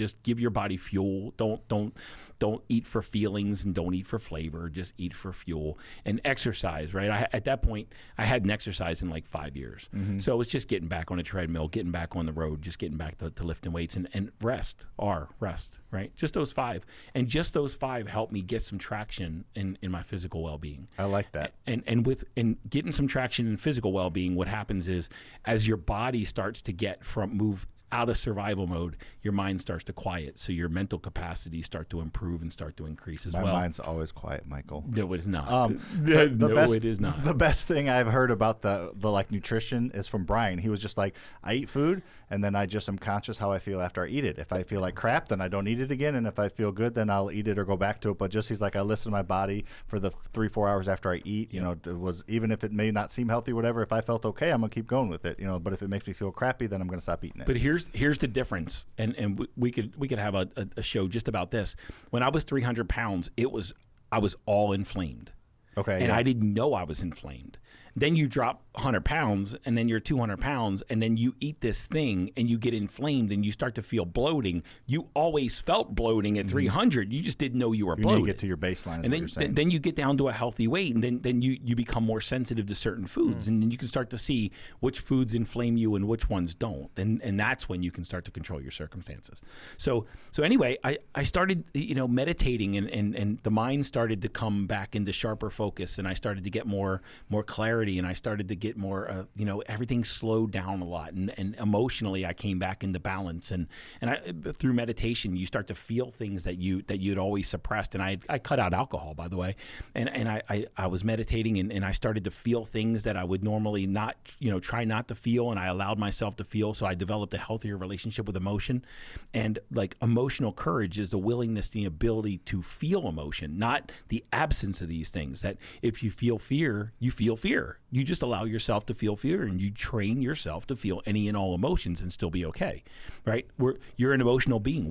Just give your body fuel. Don't eat for feelings and don't eat for flavor. Just eat for fuel and exercise. Right. At that point, I hadn't exercised in like 5 years. So it's just getting back on a treadmill, getting back on the road, just getting back to lifting weights and rest. Right. Just those 5, and just those 5 helped me get some traction in my physical well-being. I like that. And getting some traction in physical well-being, what happens is as your body starts to move out of survival mode, your mind starts to quiet. So your mental capacities start to improve and start to increase as well. My mind's always quiet, Michael. No, it is not. It is not. The best thing I've heard about the like nutrition is from Brian. He was just like, I eat food and then I just am conscious how I feel after I eat it. If I feel like crap, then I don't eat it again. And if I feel good, then I'll eat it or go back to it. But just he's like, I listen to my body for the 3-4 hours after I eat. You know, it was, even if it may not seem healthy or whatever, if I felt okay, I'm gonna keep going with it. You know, but if it makes me feel crappy, then I'm gonna stop eating it. But here's the difference, and we could have a show just about this. When I was 300 pounds, I was all inflamed. Okay. And I didn't know I was inflamed. Then you drop 100 pounds, and then you're 200 pounds, and then you eat this thing, and you get inflamed, and you start to feel bloating. You always felt bloating at 300. You just didn't know you were bloated. You need to get to your baseline, and then you get down to a healthy weight, and then you become more sensitive to certain foods, and then you can start to see which foods inflame you and which ones don't, and that's when you can start to control your circumstances. So anyway, I started meditating, and the mind started to come back into sharper focus, and I started to get more clarity. And I started to get more, everything slowed down a lot, and emotionally I came back into balance. And through meditation, you start to feel things that you'd always suppressed. And I cut out alcohol, by the way, and I was meditating, and I started to feel things that I would normally not, try not to feel, and I allowed myself to feel. So I developed a healthier relationship with emotion, and like emotional courage is the willingness, the ability to feel emotion, not the absence of these things. That if you feel fear, you feel fear. You just allow yourself to feel fear, and you train yourself to feel any and all emotions and still be okay, right? You're an emotional being.